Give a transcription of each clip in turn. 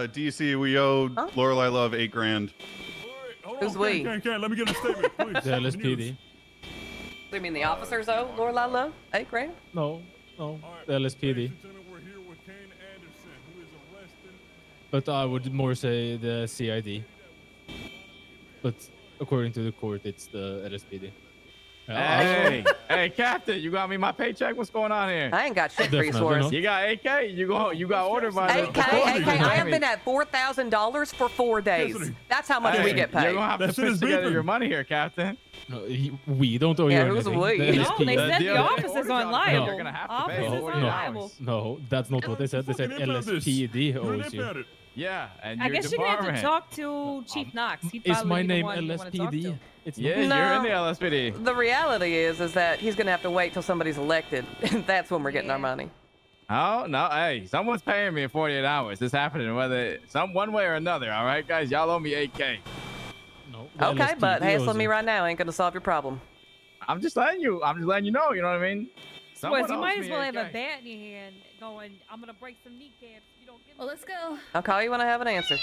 DC, we owe Lorelai Love $8 grand. Who's we? Let me get a statement, please. The LSPD. You mean the officers owe Lorelai Love $8 grand? No, the LSPD. But I would more say the CID. But according to the court, it's the LSPD. Hey, Captain, you got me my paycheck? What's going on here? I ain't got shit for you, Suarez. You got 8K? You got ordered by the 8K? I have been at $4,000 for 4 days. That's how much we get paid. You're gonna have to put together your money here, Captain. No, we don't owe you anything. We? No, they said the officers aren't liable. You're gonna have to pay Officers aren't liable. No, that's not what they said. They said LSPD owes you. Yeah, and I guess you're gonna have to talk to Chief Knox. Is my name LSPD? It's you're in the LSPD. The reality is that he's gonna have to wait till somebody's elected, and that's when we're getting our money. Oh no! Hey, someone's paying me in 48 hours. It's happening, whether one way or another. All right, guys, y'all owe me 8K. No. Okay, but hassling me right now ain't gonna solve your problem. I'm just letting you know. You know what I mean? Well, you might as well have a bat in your hand, going, "I'm gonna break some kneecaps." You don't get. Well, let's go. I'll call you when I have an answer.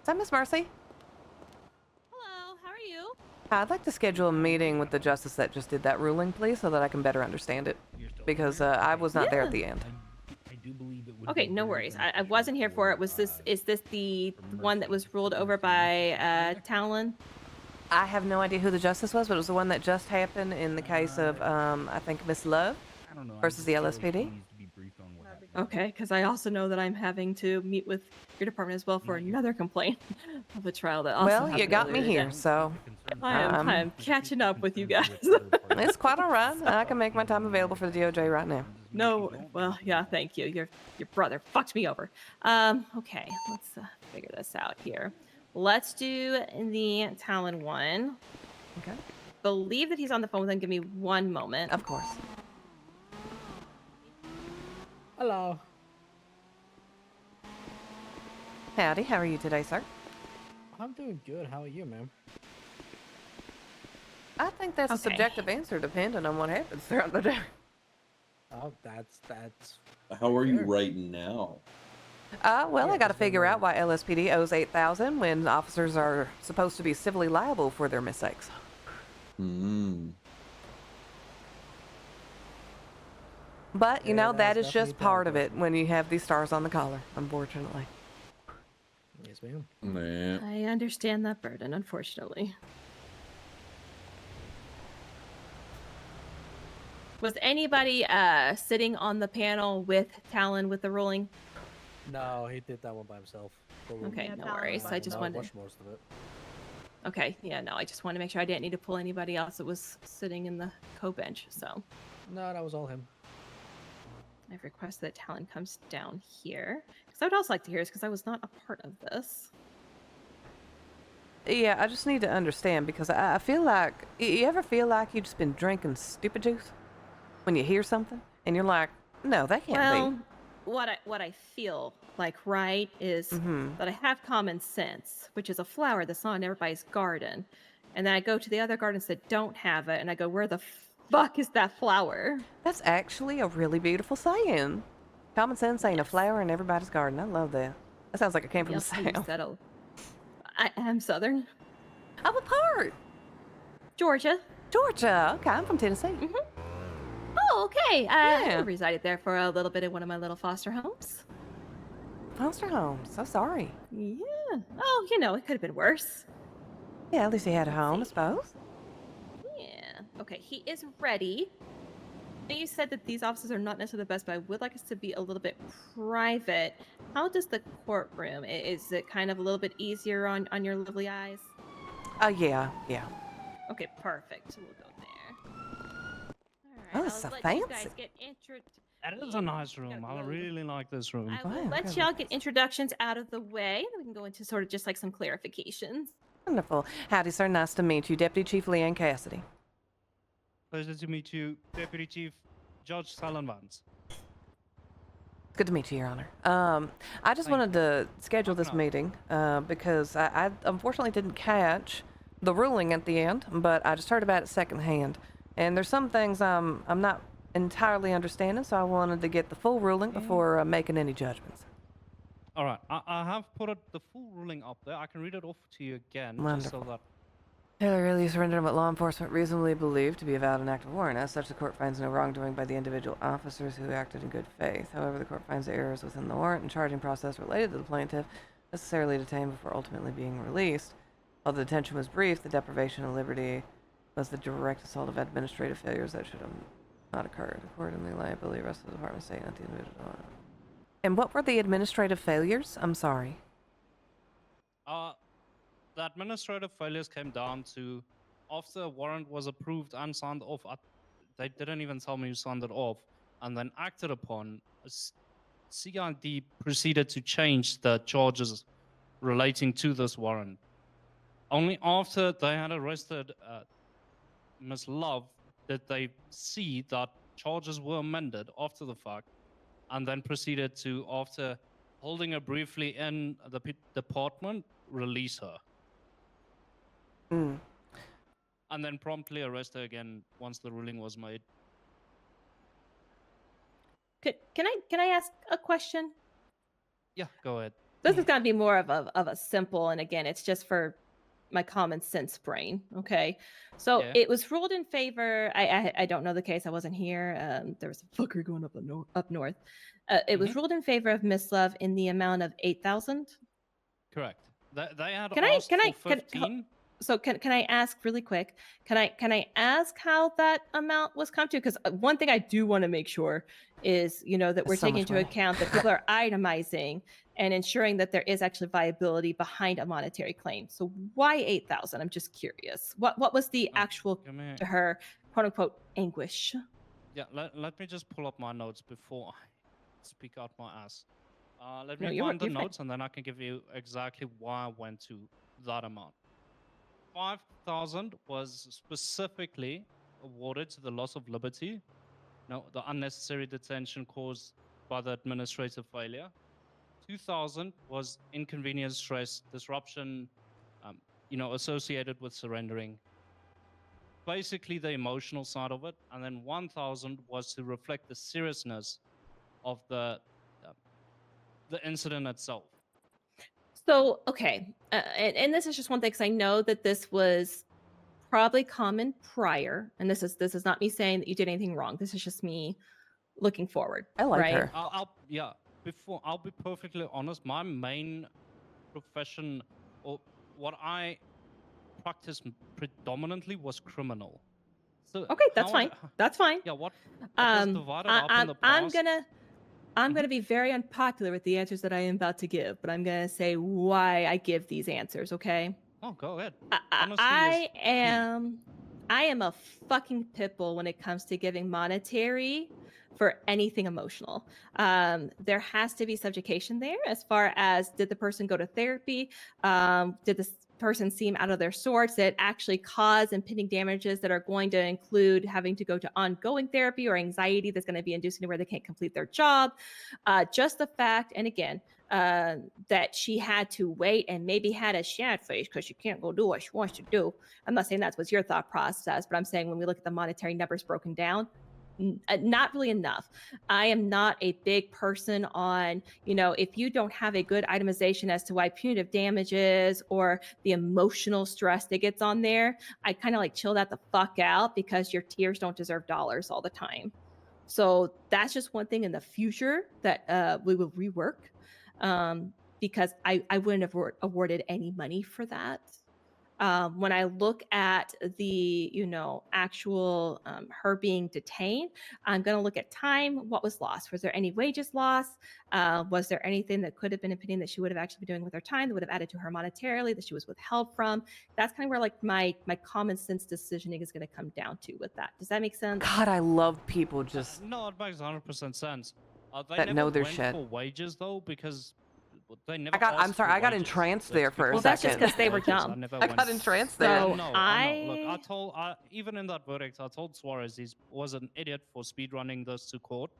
Is that Miss Mercy? Hello, how are you? I'd like to schedule a meeting with the justice that just did that ruling, please, so that I can better understand it. Because I was not there at the end. Okay, no worries. I wasn't here for it. Is this the one that was ruled over by Talon? I have no idea who the justice was, but it was the one that just happened in the case of, I think, Miss Love versus the LSPD. Okay, because I also know that I'm having to meet with your department as well for another complaint of a trial that also Well, you got me here, so... I am catching up with you guys. It's quite all right. I can make my time available for the DOJ right now. No, well, yeah, thank you. Your brother fucked me over. Okay, let's figure this out here. Let's do the Talon one. Okay. Believe that he's on the phone with him. Give me one moment. Of course. Hello. Howdy, how are you today, sir? I'm doing good. How are you, ma'am? I think that's a subjective answer depending on what happens throughout the day. Oh, that's... How are you right now? Well, I got to figure out why LSPD owes $8,000 when officers are supposed to be civilly liable for their mistakes. But, you know, that is just part of it when you have these stars on the collar, unfortunately. Yes, ma'am. Man. I understand that burden, unfortunately. Was anybody sitting on the panel with Talon with the ruling? No, he did that one by himself. Okay, no worries. I just wanted to watch most of it. Okay, yeah, no, I just wanted to make sure I didn't need to pull anybody else that was sitting in the co-bench, so. No, that was all him. I've requested that Talon comes down here. Because I would also like to hear this, because I was not a part of this. Yeah, I just need to understand, because I feel like, you ever feel like you've just been drinking stupid juice? When you hear something, and you're like, no, that can't be. What I feel like, right, is that I have common sense, which is a flower that's not in everybody's garden. And then I go to the other gardens that don't have it, and I go, where the fuck is that flower? That's actually a really beautiful saying. Common sense ain't a flower in everybody's garden. I love that. That sounds like it came from the South. I am Southern. Oh, what part? Georgia. Georgia. Okay, I'm from Tennessee. Oh, okay. I resided there for a little bit in one of my little foster homes. Foster home. So sorry. Yeah. Oh, you know, it could have been worse. Yeah, at least he had a home, I suppose. Yeah. Okay, he is ready. You said that these offices are not necessarily the best, but I would like us to be a little bit private. How does the courtroom? Is it kind of a little bit easier on your lovely eyes? Yeah. Okay, perfect. We'll go there. Oh, it's so fancy. That is a nice room. I really like this room. I will let y'all get introductions out of the way. Then we can go into sort of just like some clarifications. Wonderful. Howdy, sir. Nice to meet you. Deputy Chief Leann Cassidy. Pleasure to meet you, Deputy Chief Judge Salon Vance. Good to meet you, Your Honor. I just wanted to schedule this meeting because I unfortunately didn't catch the ruling at the end, but I just heard about it secondhand. And there's some things I'm not entirely understanding, so I wanted to get the full ruling before making any judgments. All right, I have put the full ruling up there. I can read it off to you again, just so Wonderful. that. Taylor really surrendered what law enforcement reasonably believed to be a valid and active warrant. As such, the court finds no wrongdoing by the individual officers who acted in good faith. However, the court finds the errors within the warrant and charging process related to the plaintiff necessarily detained before ultimately being released. While the detention was brief, the deprivation of liberty was the direct assault of administrative failures that should have not occurred. Accordingly, liability rests with the Department of State, not the individual. And what were the administrative failures? I'm sorry. The administrative failures came down to after a warrant was approved and signed off. They didn't even tell me who signed it off, and then acted upon. CID proceeded to change the charges relating to this warrant. Only after they had arrested Miss Love did they see that charges were amended after the fact, and then proceeded to, after holding her briefly in the department, release her. And then promptly arrest her again once the ruling was made. Can I ask a question? Yeah, go ahead. This is gonna be more of a simple, and again, it's just for my common sense brain. Okay, so Yeah. it was ruled in favor. I don't know the case. I wasn't here. There was a fucker going up north. It was ruled in favor of Miss Love in the amount of 8,000. Correct. They had Can asked I for 15. So can I ask really quick? Can I ask how that amount was come to? Because one thing I do want to make sure is, you know, that we're So taking much into money. account that people are itemizing and ensuring that there is actually viability behind a monetary claim. So why 8,000? I'm just curious. What was the actual Give me- to her quote unquote anguish? Yeah, let me just pull up my notes before I speak out my ass. Let No, me you're- find the you're fine. notes, and then I can give you exactly why I went to that amount. 5,000 was specifically awarded to the loss of liberty. No, the unnecessary detention caused by the administrative failure. 2,000 was inconvenience, stress, disruption, associated with surrendering. Basically, the emotional side of it, and then 1,000 was to reflect the seriousness of the incident itself. So, okay, and this is just one thing, because I know that this was probably common prior, and this is not me saying that you did anything wrong. This is just me looking forward. I like right? her. I'll be perfectly honest. My main profession, or what I practiced predominantly, was criminal. So Okay, that's how I- fine. That's fine. Yeah, what was divided up in the past? I'm gonna be very unpopular with the answers that I am about to give, but I'm gonna say why I give these answers. Okay. Oh, go ahead. I am a fucking pitbull when it comes to giving monetary for anything emotional. There has to be subjugation there as far as, did the person go to therapy? Did this person seem out of their sorts that actually cause impending damages that are going to include having to go to ongoing therapy or anxiety that's going to be inducing to where they can't complete their job? Just the fact, and again, that she had to wait and maybe had a sad face because she can't go do what she wants to do. I'm not saying that's what's your thought process, but I'm saying when we look at the monetary numbers broken down, not really enough. I am not a big person on, if you don't have a good itemization as to why punitive damages or the emotional stress that gets on there, I kind of like chill that the fuck out, because your tears don't deserve dollars all the time. So that's just one thing in the future that we will rework, because I wouldn't have awarded any money for that. When I look at the, actual her being detained, I'm going to look at time. What was lost? Was there any wages lost? Was there anything that could have been impeding that she would have actually been doing with her time that would have added to her monetarily that she was withheld from? That's kind of where like my common sense decisioning is going to come down to with that. Does that make sense? God, I love people just No, it makes 100% sense. They that never know their went shit. for wages though, because they never. I'm asked sorry, for I got wages. entranced That's there for a Well, that's just second. because they were wages. I dumb. never I went. got entranced there. So No, Look, I told even in that verdict, I told Suarez he was an idiot for speedrunning this to court.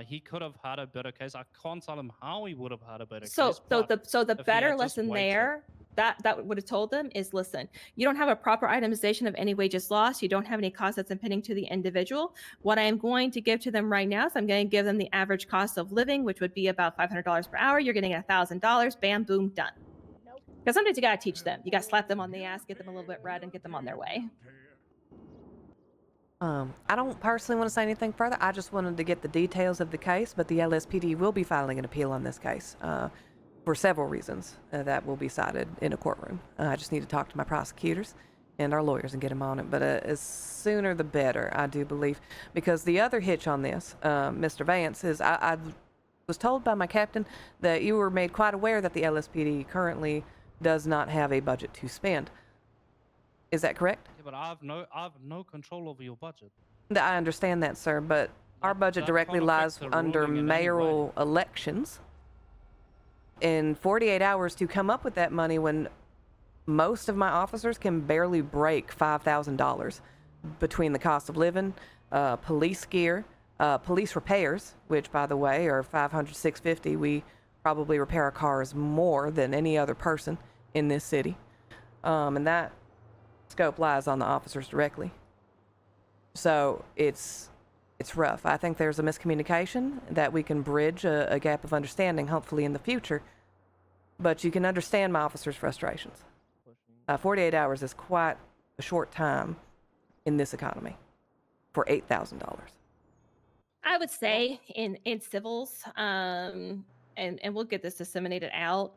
He could have had a better case. I can't tell him how he would have had a better So, case. but the if he better had just lesson waited- there that would have told them is, listen, you don't have a proper itemization of any wages lost. You don't have any cost that's impending to the individual. What I am going to give to them right now is I'm going to give them the average cost of living, which would be about $500 per hour. You're getting $1,000. Bam, boom, done. Because sometimes you got to teach them. You got to slap them on the ass, get them a little bit red, and get them on their way. I don't personally want to say anything further. I just wanted to get the details of the case, but the LSPD will be filing an appeal on this case for several reasons that will be cited in a courtroom. I just need to talk to my prosecutors and our lawyers and get them on it, but as sooner the better, I do believe. Because the other hitch on this, Mr. Vance, is I was told by my captain that you were made quite aware that the LSPD currently does not have a budget to spend. Is that correct? Yeah, but I have no control over your budget. I understand that, sir, but our budget that directly can't affect lies the under ruling in any mayoral elections. In 48 hours to come up with that money when most of my officers can barely break $5,000 between the cost of living, police gear, police repairs, which, by the way, are $500, $650. We probably repair our cars more than any other person in this city. And that scope lies on the officers directly. So it's rough. I think there's a miscommunication that we can bridge a gap of understanding, hopefully in the future. But you can understand my officers' frustrations. 48 hours is quite a short time in this economy for $8,000. I would say in civils, and we'll get this disseminated out.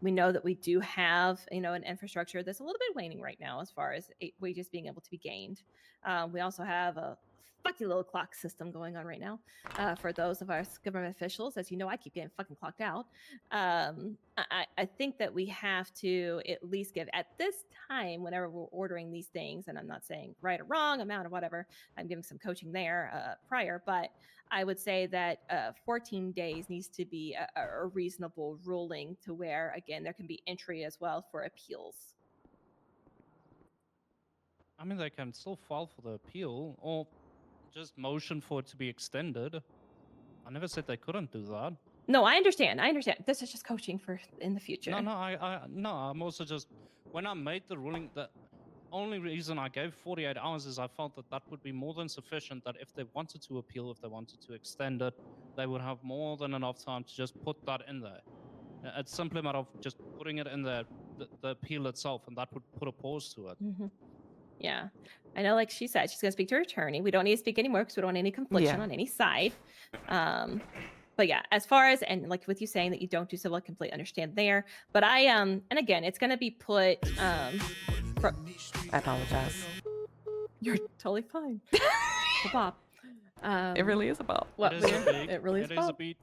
We know that we do have, an infrastructure that's a little bit waning right now as far as wages being able to be gained. We also have a fucky little clock system going on right now for those of us government officials. As you know, I keep getting fucking clocked out. I think that we have to at least give, at this time, whenever we're ordering these things, and I'm not saying right or wrong amount or whatever, I'm giving some coaching there prior, but I would say that 14 days needs to be a reasonable ruling to where, again, there can be entry as well for appeals. I mean, they can still file for the appeal or just motion for it to be extended. I never said they couldn't do that. No, I understand. This is just coaching for in the future. No, I'm also just, when I made the ruling, the only reason I gave 48 hours is I felt that would be more than sufficient, that if they wanted to appeal, if they wanted to extend it, they would have more than enough time to just put that in there. It's simply a matter of just putting it in the appeal itself, and that would put a pause to it. Mm-hmm. Yeah, I know, like she said, she's going to speak to her attorney. We don't need to speak anymore because we don't want any confliction on any side. But yeah, as far as, and like with you saying that you don't do civil, I completely understand there. But I, and again, it's going to be put, I apologize. You're totally fine. Bob. It really is a bop. What? It really is a beat.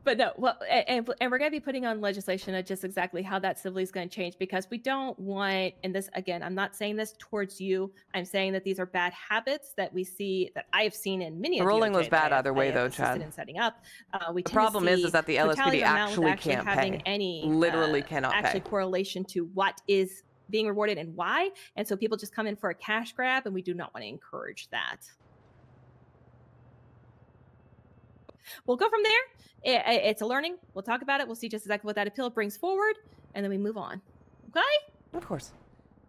But no, well, and we're going to be putting on legislation of just exactly how that civilly is going to change, because we don't want, and this, again, I'm not saying this towards you. I'm saying that these are bad habits that we see, that I've seen in many of the ruling was bad either way, though, Chad. In setting up. The problem is that the LSPD actually can't pay. Any, literally cannot pay. Correlation to what is being rewarded and why. And so people just come in for a cash grab, and we do not want to encourage that. We'll go from there. It's a learning. We'll talk about it. We'll see just exactly what that appeal brings forward, and then we move on. Okay? Of course.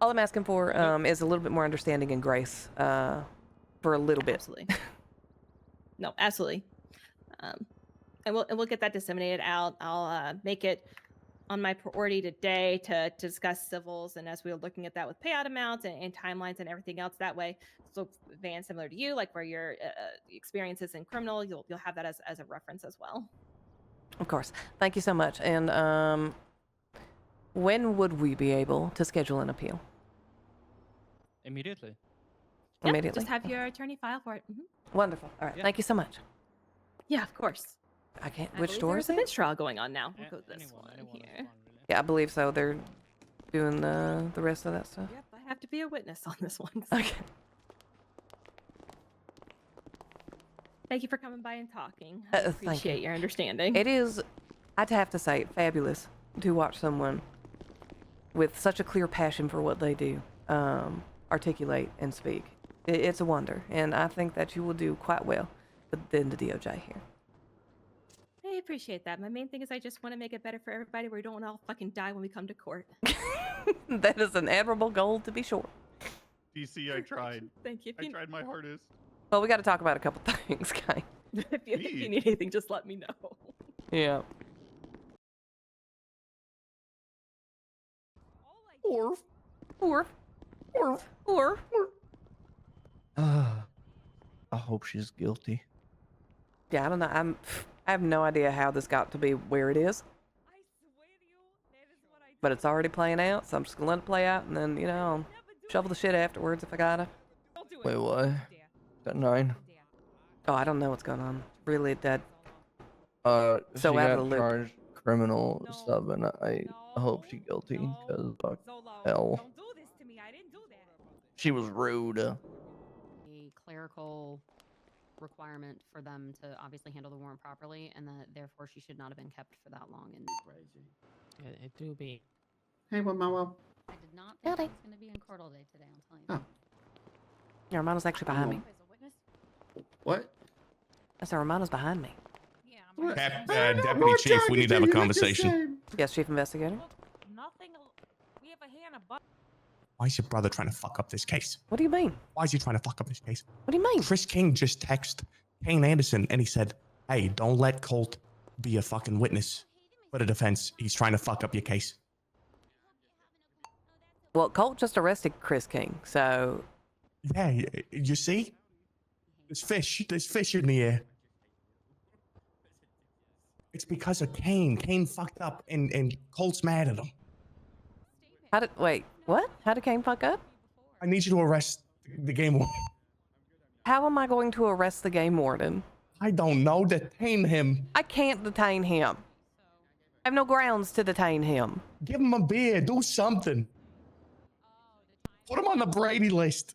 All I'm asking for is a little bit more understanding and grace for a little bit. Absolutely. No, absolutely. And we'll get that disseminated out. I'll make it on my priority today to discuss civils, and as we were looking at that with payout amounts and timelines and everything else that way. So Van, similar to you, like where your experiences in criminal, you'll have that as a reference as well. Of course. Thank you so much. And when would we be able to schedule an appeal? Immediately. Yeah, Immediately. Just have your attorney file for it. Mm-hmm. Wonderful. All right. Yeah. Thank you so much. Yeah, of course. I can't. Which door is it? There's a bench trial going on now. We'll go this one here. Really. Yeah, I believe so. They're doing the rest of that stuff. Yep, I have to be a witness on this one. So. Okay. Thank you for coming by and talking. I appreciate your understanding. It is, I'd have to say, fabulous to watch someone with such a clear passion for what they do articulate and speak. It's a wonder, and I think that you will do quite well than the DOJ here. I appreciate that. My main thing is I just want to make it better for everybody where we don't all fucking die when we come to court. That is an admirable goal, to be sure. DC, I tried. Thank you. I tried my hardest. Well, we got to talk about a couple things, guy. If you need anything, just let me know. Yeah. Or. I hope she's guilty. Yeah, I don't know. I have no idea how this got to be where it is. But it's already playing out, so I'm just gonna let it play out, and then, you know, I'll shovel the shit afterwards if I gotta. Wait, what? That 9? Oh, I don't know what's going on. Really dead. So So she out of got the loop. charged criminal stuff, and I hope she guilty, because fuck hell. She was rude. A clerical requirement for them to obviously handle the warrant properly, and that therefore she should not have been kept for that long. And It do be. Hey, Mama. I did not think I was going to be in court all day today. I'll tell you. Yeah, Romano's actually behind me. What? I said Romano's behind me. Deputy Chief, we need to have a conversation. Yes, Chief Investigator. Nothing. We have a hand above. Why is your brother trying to fuck up this case? What do you mean? Why is he trying to fuck up this case? What do you mean? Chris King just texted Kane Anderson and he said, hey, don't let Colt be a fucking witness for the defense. He's trying to fuck up your case. Well, Colt just arrested Chris King, so... Yeah, you see? There's fish in the air. It's because of Kane. Kane fucked up and Colt's mad at him. Wait, what? How did Kane fuck up? I need you to arrest the game warden. How am I going to arrest the game warden? I don't know. Detain him. I can't detain him. I have no grounds to detain him. Give him a beer. Do something. Put him on the Brady list.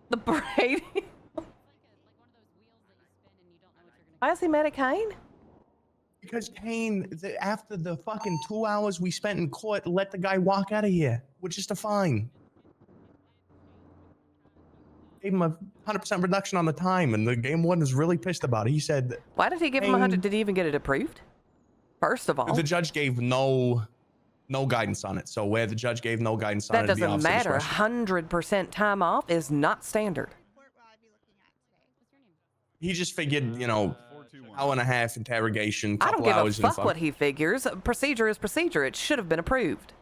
The Brady? Why is he mad at Kane? Because Kane, after the fucking 2 hours we spent in court, let the guy walk out of here with just a fine. Gave him a 100% reduction on the time, and the game warden was really pissed about it. He said... Why did he give him 100? Did he even get it approved? First of all... The judge gave no guidance on it. So where the judge gave no guidance on that it... That doesn't matter. 100% time off is not standard. He just figured, you know... Hour and a half interrogation, I don't couple give a hours fuck what he figures. Procedure is procedure. It should have been approved.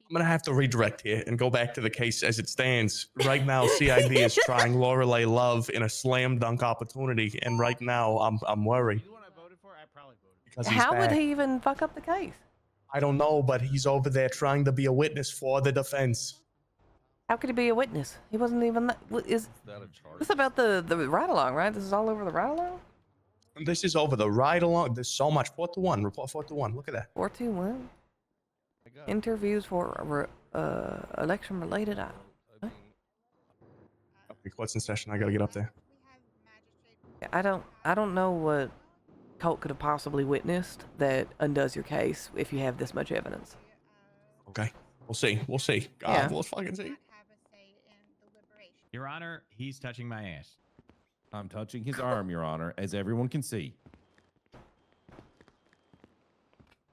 I'm going to have to redirect here and go back to the case as it stands. Right now, CID is trying Lorelei Love in a slam dunk opportunity, and right now, I'm worried. Because he's How would back. he even fuck up the case? I don't know, but he's over there trying to be a witness for the defense. How could he be a witness? He wasn't even that. Is this about the ride along, right? This is all over the ride along? This is over the ride along. There's so much. 4-1. Report 4-1. Look at that. 421. Interviews for election related items. Huh? Okay, court's in session. I gotta get up there. I don't know what Colt could have possibly witnessed that undoes your case if you have this much evidence. Okay. We'll see. We'll see. God, Yeah. we'll fucking see. Your Honor, he's touching my ass. I'm touching his arm, Your Honor, as everyone can see.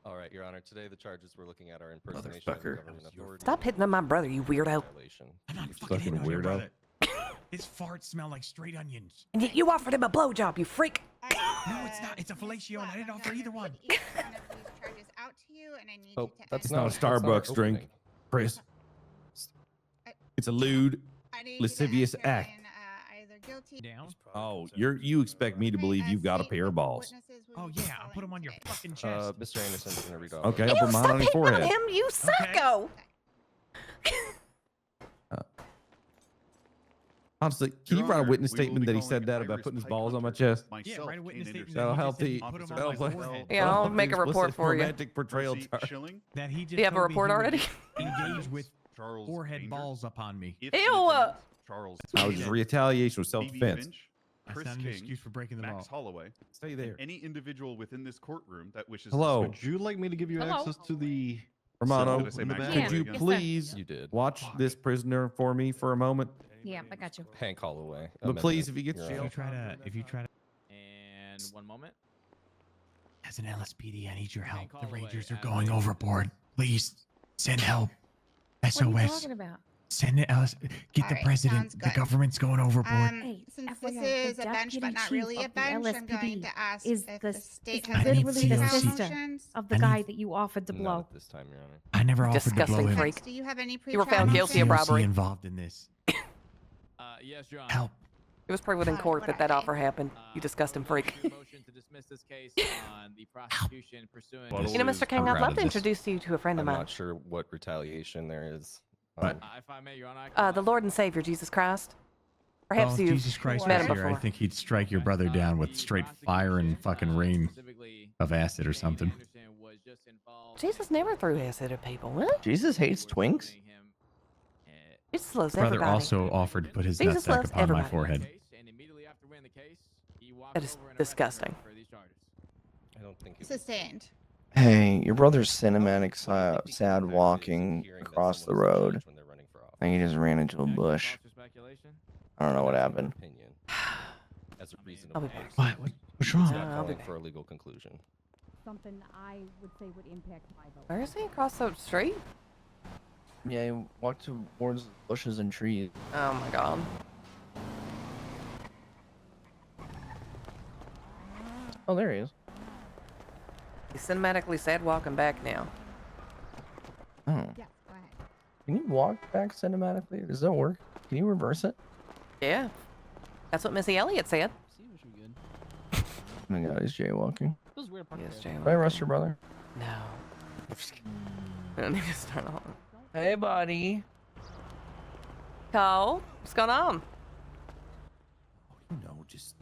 All right, Your Honor. Today the charges we're looking at are impersonation of government authority. Stop hitting on my brother, you weirdo. I'm not fucking hitting on your weirdo. brother. His farts smell like straight onions. And yet you offered him a blowjob, you freak. No, it's not. It's a fellatio, and I didn't offer either one. Oh, that's not a Starbucks drink, Chris. It's a lewd, lascivious act. Down. Oh, you expect me to believe you've got a pair of balls? Oh yeah, I'll put them on your fucking chest. Mr. Anderson's gonna read off. Okay, I'll put mine on your forehead. Him, you psycho. Honestly, can you Your write a Honor, witness we will statement be that he calling said that Iris about putting his Pike balls on my Hunter, chest? myself, write a witness Kane statement. Anderson, That'll He help just the. said put 'em on That'll my play. forehead. Yeah, I'll make a Explicit report for you. romantic portrayal Percy charge. Schilling, That he just Do you have a told me report he would already? Engage with Charles forehead Banger, balls upon me. if Ew. innocent, Charles I was just Banger, retaliation with Phoebe self-defense. Finch, That's Chris not an King, excuse for breaking them Max all. Holloway, Stay and there. any individual within this courtroom that wishes Hello. to Would switch. you like me to give you Hello? access to the... Romano, Did I say Max Yeah. could you Holloway again? please You did. watch this prisoner for me for a moment? Yeah, I got you. Hand call away. But please, if he gets Your jail, Honor. If you try to, And 1 moment. as an LSPD, I need your help. call The away. Rangers are As going a- overboard. Please send help. What are you SOS. talking about? Send it. Get the Alright, president. sounds The good. government's going overboard. Hey, Since FYI, this is the a bench, but deputy not chief really a of the bench, I'm going LSPD to ask is if the the state is has I need literally the COC. sister motions. of the I guy need- that you offered to Not blow. at this time, Your Honor. I never offered to Disgusting blow him. freak. Do you have any You were pre-trial found I need guilty of motions? robbery. involved in this. Yes, Your Honor. Help. It was proven in court that that offer happened. You disgusting freak. Motion to dismiss this case on the prosecution pursuant. You know, Mr. King, I'm I'd proud love of to this. introduce you to a friend of I'm mine. not sure what retaliation there is. But- If I may, Your Honor. The Lord and Savior, Jesus Christ. Perhaps Well, if you've Jesus Christ met was him here, I before. think he'd strike your brother down with straight fire and fucking rain of acid or something. Jesus never threw acid at people. What? Jesus hates twinks? Jesus loves Brother everybody. also offered to put his Jesus nutsack loves upon my everybody. forehead. That is disgusting. I don't think Sustained. Hey, your brother's cinematic sad walking across the road. And he just ran into a bush. I don't know what happened. opinion. As a I'll be reasonable back. person. What's wrong? It's I'll not be calling back. for a legal conclusion. Something I would say would impact my vote. Where is he? Across the street? Yeah, he walked towards bushes and trees. Oh my god. Oh, there he is. He's cinematically sad walking back now. Oh. Yeah, go ahead. Can you walk back cinematically? Does that work? Can you reverse it? Yeah. That's what Missy Elliott said. Oh my god, he's jaywalking. Yes, Did I arrest your brother? No. I'm just kidding. I don't need to start on. Hey, buddy. Cole, what's going on? You know, just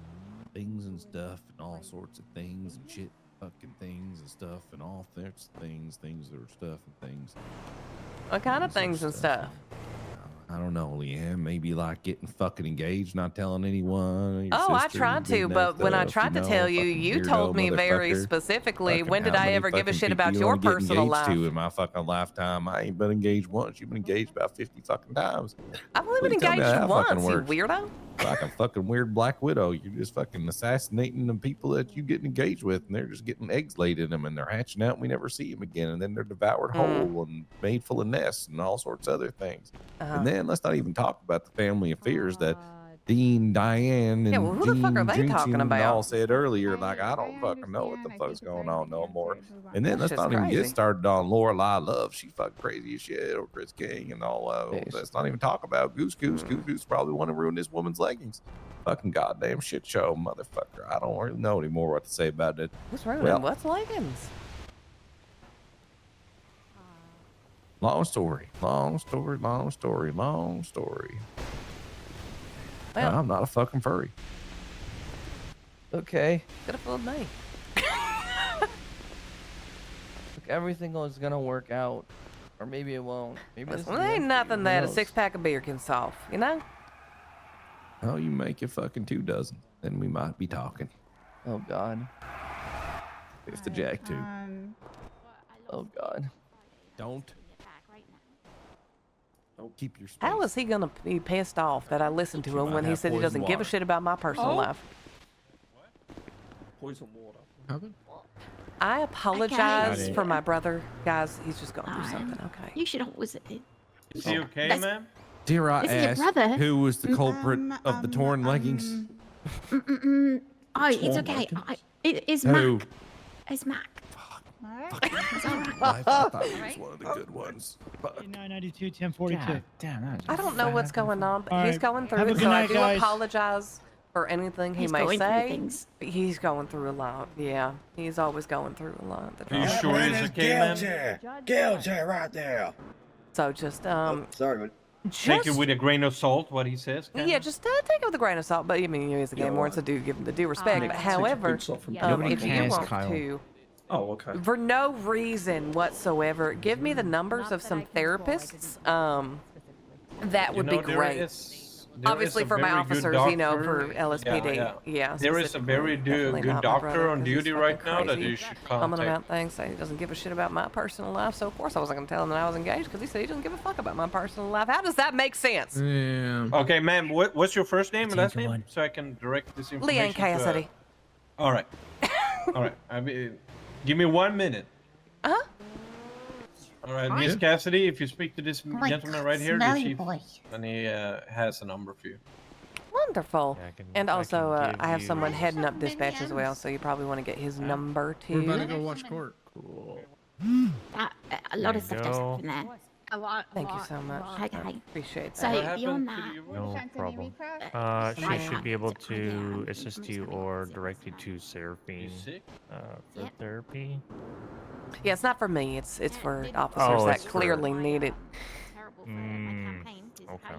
things and stuff and all sorts of things and shit, fucking things and stuff and all sorts of things that are stuff and things. What kind of things and stuff? I don't know, Leann. Maybe like getting fucking engaged, not telling anyone. Your Oh, I sister, tried doing to, that but when I stuff, tried to know, tell you, fucking you weirdo told me very motherfucker. specifically, Fucking when did how I many ever give a fucking shit people about you your wanna get personal engaged life? to in my fucking lifetime? I ain't been engaged once. You've been engaged about 50 fucking times. I've only been Please tell me engaged how that fucking once, you works. weirdo. Like a fucking weird black widow. You're just fucking assassinating the people that you getting engaged with, and they're just getting eggs laid in them, and they're hatching out, and we never see them again, and then they're devoured whole and made full of nests and all sorts of other things. And then let's not even talk about the family affairs that Dean, Diane, and Yeah, well, who the fuck are they Gene talking Junction about? all said earlier. Like, I don't fucking know what the fuck's going on no more. And then That let's shit's not even get crazy. started on Lorelai Love. She fucking crazy as shit, or Chris King and all. Let's not even talk about Goose. Goose probably want to ruin this woman's leggings. Fucking goddamn shit show, motherfucker. I don't really know anymore what to say about it. What's wrong with Well, him? What's leggings? long story. Long story. Long story. Long story. Well, I'm not a fucking furry. Okay. could have fooled me. Look, everything is gonna work out. Or maybe it won't. Maybe this Listen, is there the ain't end for you. nothing Who that a knows? 6-pack of beer can solve, you know? Oh, you make it fucking 2 dozen. Then we might be talking. Oh god. If the jack too. Oh god. Don't keep your space. How is he gonna be pissed off that I listened to You him might when he have said he poison doesn't give a water. shit about my personal Oh. life? Poison water. I apologize Guys. for my brother. Guys, he's just going through something, okay? You should always. Is he okay, That's- ma'am? Dare I This is your ask brother. who was the culprit of the torn leggings? Oh, it's Torn okay. leggings? It's Who? Mac. It's Mac. It's all right. I thought he was one of the good ones. Fuck. 992, 1042. Damn, I don't know what's going on, but All he's right. going through Have a it, good so I night, do guys. apologize for anything he He's may going through say. things. But he's going through a lot. Yeah, he's always going through a lot. Are you sure he's okay, ma'am? Guilty right there. So just Sorry, Take it with a grain of salt, what he says. yeah, just take it with a grain of salt. But I mean, he's a game warden, so do give him the due respect. Make but such a good however, salt from Nobody if you cares, want Kyle. to, Oh, okay. for no reason whatsoever, give me the numbers of some therapists. That would be great. there Obviously is a for my very good officers, you know, doctor- for LSPD, yeah, There is a specifically, very definitely good not my doctor brother, on 'cause he's duty fucking right now that crazy, you should humming contact. about things. He doesn't give a shit about my personal life, so of course I wasn't gonna tell him that I was engaged because he said he doesn't give a fuck about my personal life. How does that make sense? Okay, ma'am, what's your first name and last name? So I can direct this information Leann Cassidy. All right. All right. I mean, give me 1 minute. Uh-huh. All right, Miss Cassidy, if you speak to this my gentleman God, right here, the smelly chief, boy. and he has a number for you. Wonderful. And also, I have you- someone heading up dispatch as well, so you probably want to get his number too. We're about to go watch court. Cool. A lot of stuff does happen there. A lot. Thank you so much. Okay. Appreciate So that. beyond that, No problem. She should be able to assist you or direct you to Seraphine for therapy. Yeah, it's not for me. It's for officers Oh, that it's clearly for- need it. Okay.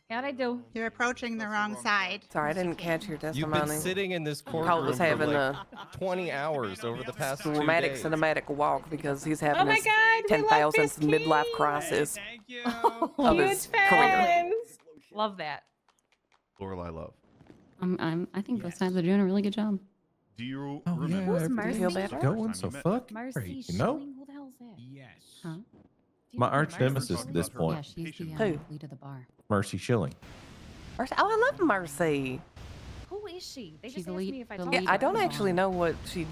How'd I do? You're approaching the wrong side. Sorry, I didn't catch your You've testimony. been sitting in this Cole courtroom was for having like a 20 hours over the past 2 dramatic days. cinematic walk because he's having my his God, we love 10,000th this midlife crisis of his Huge career. fans. Love that. Lorelai Love. I think both sides are doing a really good job. Do you Oh, yeah, remember? everything's Feel better? going so fuck Mercy great, you know? Schilling, who the hell is that? Yes. Huh? My arch nemesis at this Yeah, point, she's the Who? lead of the bar. Mercy Schilling. Mercy. Oh, I love Mercy. Who is she? They She's just the asked lead- me if I the told Yeah, you. I don't of the actually bar. know what she She's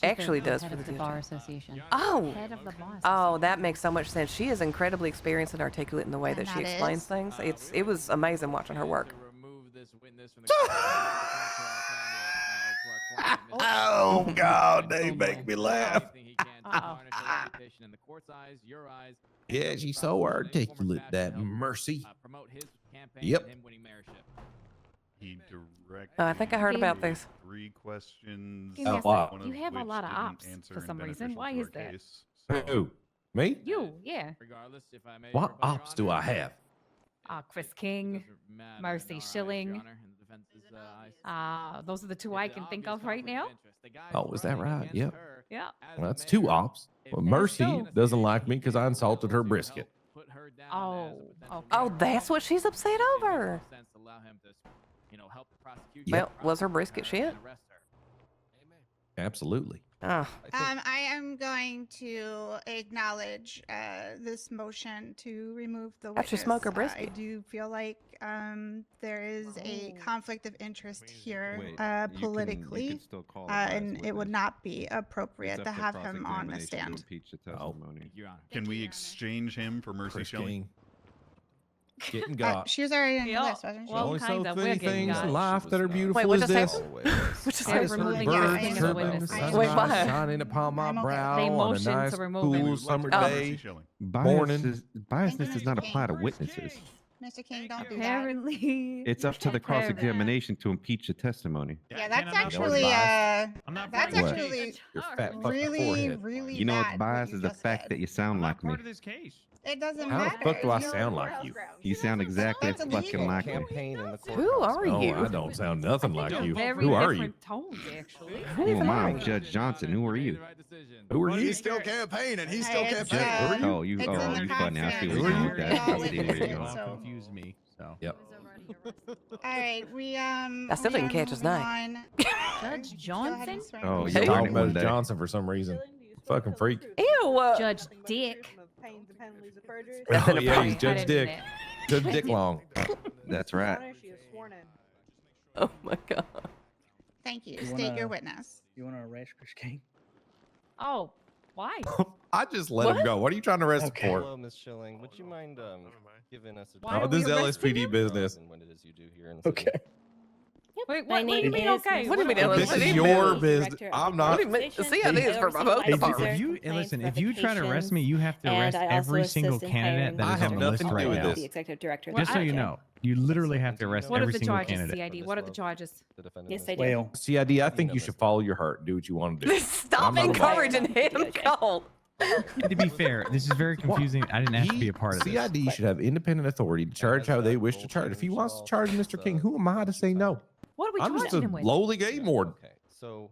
the actually does head for of the the bar DOJ. association. Oh. Head of the boss. Oh, that makes so much sense. She is incredibly experienced and articulate in the way that And she that explains is? things. It was amazing watching her work. Oh God, they make me laugh. Yeah, she's so articulate, that Mercy. Yep. He directed Oh, I think I heard about this. 3 questions. Give me a Oh, wow. second. one You of have a which lot of didn't ops answer for and some reason. beneficial Why to is our that? case. Who? Me? You, yeah. What ops do I have? Chris King, Mercy Schilling. Those are the two I can think of right now. Oh, is that right? Yep. Yeah. Well, that's 2 ops. Well, Mercy two. doesn't like me because I insulted her brisket. Oh, okay. Oh, that's what she's upset over. Well, was her brisket shit? Absolutely. Oh. I am going to acknowledge this motion to remove the How'd you witness. smoke her I brisket? do feel like there is a conflict of interest here Wait, you can politically, still call the biased and it would witness. not be appropriate It's to up have him on the cross-examination to stand. impeach the Oh. testimony. Can we exchange him for Mercy Chris Schilling? King. Getting got. She was already on the Yeah. list, wasn't she? Well, Only so kinda, we're many getting things got. in life that are beautiful Wait, what as just this. happened? What just They're happened? Iceberg removing birds everything as a chirping, witness. Wait, sunrise why? shining upon my I'm okay. brow They on a motion to nice, remove cool him. We'd summer like to day. Mercy Schilling. Morning. Biasness does not apply to witnesses. Mr. King, don't do that. Apparently. It's up to the cross-examination to impeach the testimony. Yeah, that's biased. actually I'm not that's What? actually Your fat fucking really, forehead. really You know what's bad. biased what is you the just fact said. that you sound like me. this case. It doesn't How the matter. fuck do I You're- sound like you? You sound exactly That's fucking illegal. like me. Campaign in the Who are Oh, you? I don't sound nothing like you. Very Who are different you? tones, actually. Who am I? I'm Judge Johnson. Who are you? Who are you? still campaigning. He's Hey, it's, uh, Oh, you. it's Oh, in the you funny. I see conference. what you're doing with We that. all I see where witnessed you're it, going. so- Confused me. So. Yep. All right, we I still didn't catch his name. Judge Johnson? Oh, He's you're talking learning about one day. Johnson for some reason. Fucking freak. Ew. Judge Dick. That's Oh an yeah, opinion. he's Judge Dick. Judge Dick Long. That's right. Oh my god. Thank you. State your witness. You want to arrest Chris King? Oh, why? I just let him go. What are you trying to arrest him for? Hello, Miss Schilling. Would you mind giving us a Why Oh, are this is we arresting LSPD him? business. and what it is you do here in the city? Okay. Wait, what do you mean, okay? What do you mean, This is your business. I'm not. What do you mean? The CID is for both If departments. you listen, if you try to arrest me, you have to arrest every single candidate I that is have on the list nothing to right do with now. this. executive director. Just so you know, you literally have to arrest What are every the single charges, candidate. CID? What are the charges? The defendant Yes, is- I do. Well, CID, I think you should follow your heart. Do what you want to do. Stop I'm not a- encouraging him, Cole. To be fair, this is very confusing. I didn't have to be a part of this. CID should have independent authority to charge how they wish to charge. If he wants to charge Mr. King, who am I to say no? What are we I'm just a charging him with? lowly game warden. Okay, so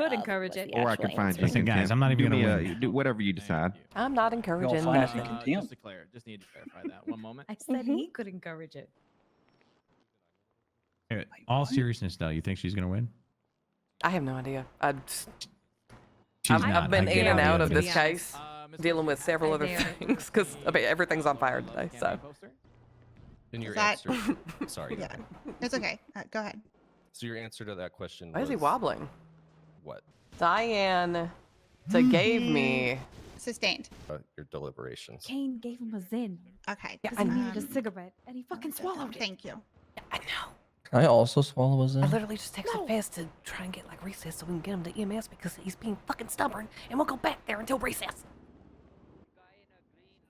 could encourage it. Or I can find you. Listen, guys, I'm not even gonna win. do whatever you decide. I'm not encouraging Just nothing. to clarify, just need to clarify that. One moment. I said he could encourage it. Hey, all seriousness, though, you think she's gonna win? I have no idea. She's I've not. been I in and guarantee out you of it this is. case, dealing with several other things because I mean everything's on fire today. So And your That- answer. Sorry. Yeah, it's okay. Go ahead. So your answer to that question why is he was wobbling? what? Diane gave me. Sustained. Your deliberations. Kane gave him a Zin. Okay. Yeah, I needed a cigarette, and he fucking swallowed it. Thank you. I know. Can I also swallow a I Zen? literally just texted Fez to try and get like recess so we can get him to EMS because he's being fucking stubborn and we'll go back there until recess.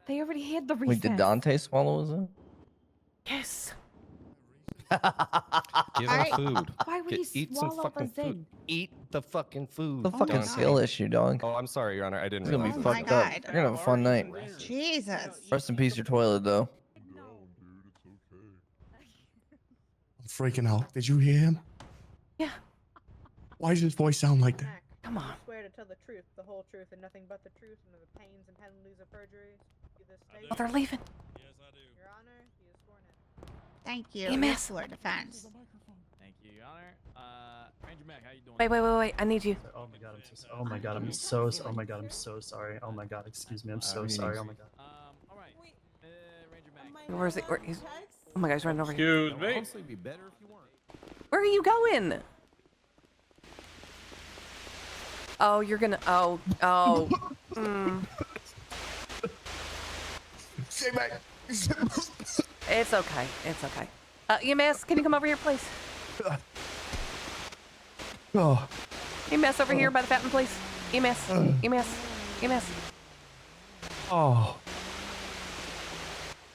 They already had the recess. Wait, did Dante swallow a Zen? Yes. Give him food. Why would he Eat some swallow fucking the Zen? food. Eat the fucking food. The fucking skill issue, dog. Oh, I'm sorry, Your Honor. I didn't It's gonna be realize. fucked up. You're gonna have a fun night. Jesus. Rest in peace, your toilet, though. I'm freaking out. Did you hear him? Yeah. Why does his voice sound like that? Come on. Swear to tell the truth, the whole truth, and nothing but the truth, and the pains and penalties of perjury. Oh, they're leaving. Your Honor, he is sworn in. Thank you. EMS. Your defense. Thank you, Your Honor. Ranger Mac, how you doing? Wait. I need you. Oh my god, I'm so sorry. Oh my god, I'm so oh my god, I'm so sorry. Oh my god, excuse me, I'm so sorry. Oh my god. All right. Ranger Mac. Where is it? Where he's? Oh my god, he's running over here. Excuse me. Honestly, be better if you weren't. Where are you going? Oh, you're gonna. Oh. Stay back. It's okay. It's okay. EMS, can you come over here, please? Oh. EMS over here by the fountain, please. EMS. Oh.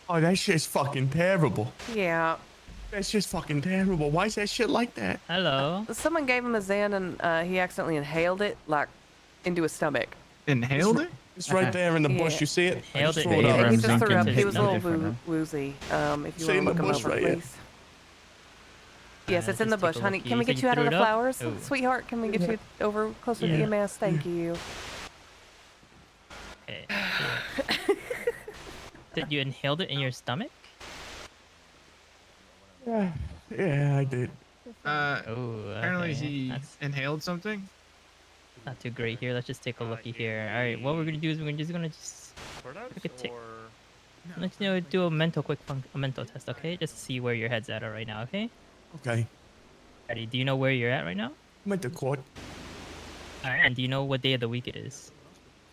Oh, that shit's fucking terrible. Yeah. That's just fucking terrible. Why is that shit like that? Hello. Someone gave him a Xan and he accidentally inhaled it, like, into his stomach. Inhaled it? It's right there in the bush. Yeah. You see it? Inhaled it. Throw it Yeah, up. He just threw up. Jenkins He is was a no little woozy. If you See want in to the look him bush over, right here. please. Yes, it's in the just take bush, a honey. looky. Can we So get you you out of threw the it up? flowers? Oh. Sweetheart, can we get you over closer to EMS? Thank you. Okay. Did you inhaled it in your stomach? Yeah, I did. Apparently he That's inhaled something. not too great here. Let's just take a looky here. All right, what we're gonna do is we're just gonna take a tick. Let's do a mental mental test, okay? Just to see where your head's at right now, okay? Okay. Ready? Do you know where you're at right now? I'm at the court. Alright, and do you know what day of the week it is?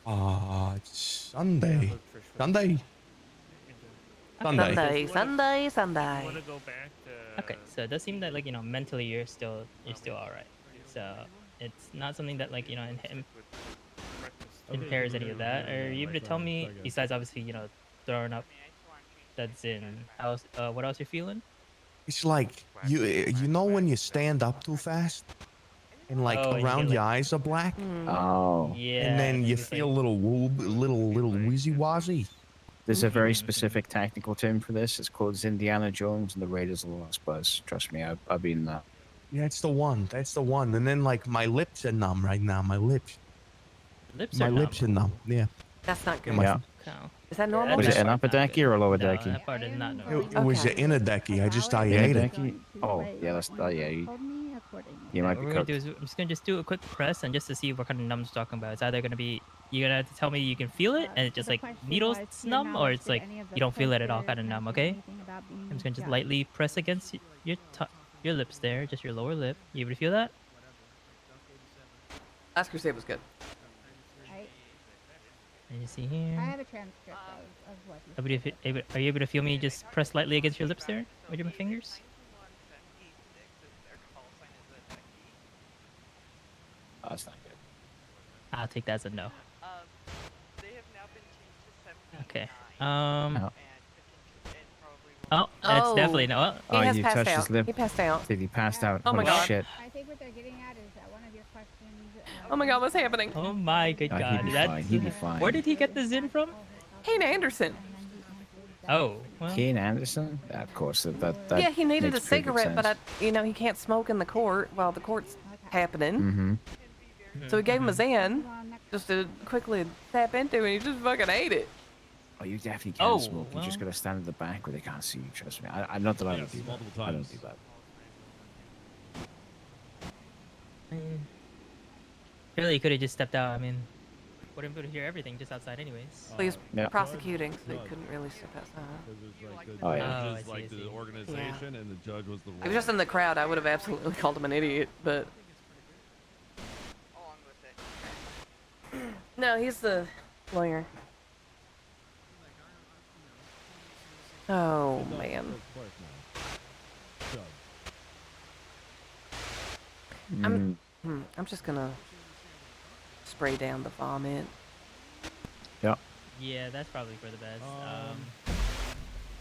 It's Sunday. Sunday. Sunday. Okay, so it does seem that mentally you're still alright. So it's not something that impairs any of that. Are you able to tell me, besides obviously throwing up that's in what else you're feeling? It's like you know when you stand up too fast and Oh, and you around get, your eyes are black. Oh. Yeah. And then you feel a little wheezy wazzy. There's a very specific technical term for this. It's called Indiana Jones and the Raiders of the Lost Bus. Trust me, I've been that. Yeah, it's the one. That's the one. And then my lips are numb right now. My lips. Lips are numb. Yeah. That's not good. Yeah. Is that normal? Was it an upper decky or a lower No, decky? that part is not normal. It was the inner decky. I ate it. Decky? Oh, yeah, that's yeah. You might What be we're gonna cooked. do is I'm just gonna do a quick press and just to see what kind of numb's talking about. It's either gonna be you're gonna have to tell me you can feel it and it's just like needles numb, or it's like you don't feel it at all, kind of numb. Okay. I'm just gonna just lightly press against your lips there, just your lower lip. You able to feel that? Last Crusade was good. And you see here. I have a transcript of what Are you able to feel me just press lightly against your lips there with my fingers? Oh, that's not good. I'll take that as a no. Okay. Oh, that's definitely no. He has you passed touched out. his lip. He passed out. Did he passed out? Oh my god. Shit. I think what they're getting at is that one of your questions. Oh my god, what's happening? Oh my good Oh, god. he'd be That's fine. He'd be fine. Where did he get the Zin from? Kane Anderson. Oh, well. Kane Anderson? Yeah, of course. That Yeah, he needed a makes perfect cigarette, but sense. he can't smoke in the court while the court's happening. Mm-hmm. So we gave him a Xan just to quickly tap into, and he just fucking ate it. Oh, you definitely can Oh, smoke. You just well. gotta stand at the back where they can't see you. Trust me. I'm not that I don't do that. I don't do that. Really, you could have just stepped out. I mean, wouldn't be able to hear everything just outside, anyways. Well, he's Yeah. prosecuting, so he couldn't really step outside. Oh, yeah. Oh, I see, I see. organization and the judge was the If he was just in the crowd, I would have absolutely called him an idiot, but... No, he's the lawyer. Oh, man. I'm just gonna spray down the vomit. Yeah. Yeah, that's probably for the best.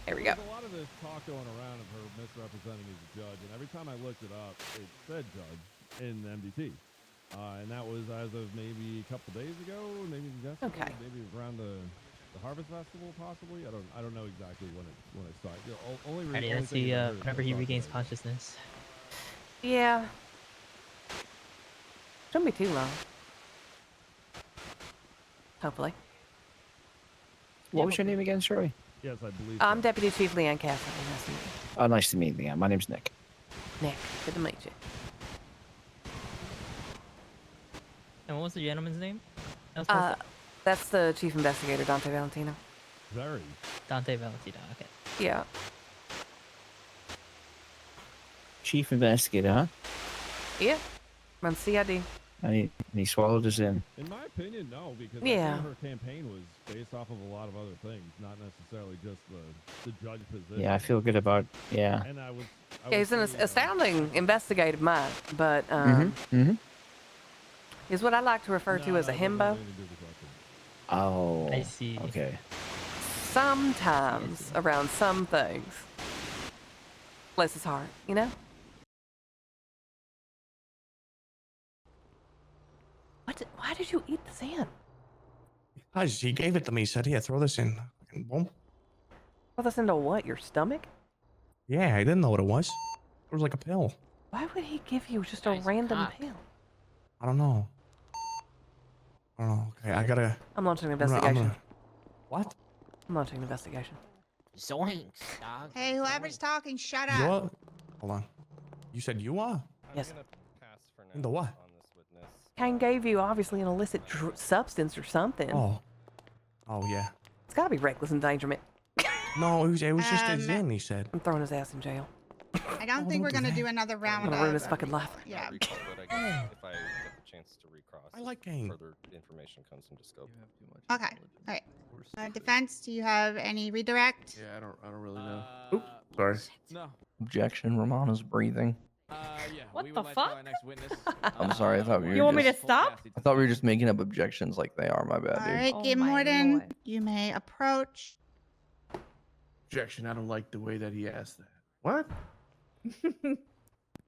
There we go. There's a lot of this talk going around of her misrepresenting as a judge, and every time I looked it up, it said judge in MDT. And that was as of maybe a couple days ago, maybe yesterday, maybe around the Harvest Festival, possibly. I don't know exactly when it started. Alrighty, let's see whenever he regains consciousness. Yeah. Shouldn't be too long. Hopefully. What was your name again, sorry? Yes, I believe. I'm Deputy Chief Leann Cassidy. Nice to meet you. Oh, nice to meet you. My name's Nick. Nick, good to meet you. And what was the gentleman's name? That's the Chief Investigator, Dante Valentino. Very. Dante Valentino, okay. Yeah. Chief Investigator, huh? Yeah. Runs CID. And he swallowed us in. In my opinion, no, because Yeah. I think her campaign was based off of a lot of other things, not necessarily just the judge position. Yeah, I feel good about. Yeah. And I Yeah, he's an astounding investigative mind, but is what I like to refer to as a himbo. Oh. I see. Okay. Sometimes around some things. Bless his heart, you know? Why did you eat the sand? Guys, he gave it to me. He said, "Yeah, throw this in." And boom. Throw this into what? Your stomach? Yeah, I didn't know what it was. It was like a pill. Why would he give you just a random pill? I don't know. Okay, I gotta. I'm launching an I'm investigation. What? I'm launching an investigation. Zoinks, dog. Hey, whoever's talking, shut up. You are? Hold on. You said you are? Yes. The what? Kane gave you obviously an illicit substance or something. Oh yeah. It's gotta be reckless endangerment. No, it was just a Zin, he said. I'm throwing his ass in jail. I don't think we're gonna do another round. I'm gonna ruin his fucking life. Yeah. But I guess if I get the chance to recross, I like Kane. Further information comes into scope. Okay. All right. Defense, do you have any redirect? Yeah, I don't really know. Oops, sorry. No. Objection. Romano's breathing. Yeah. What the fuck? I'm sorry. I thought we were. You want me to just- stop? I thought we were just making up objections like they are. My bad, All dude. right, Oh Game my Warden, Lord. you may approach. Objection. I don't like the way that he asked that. What?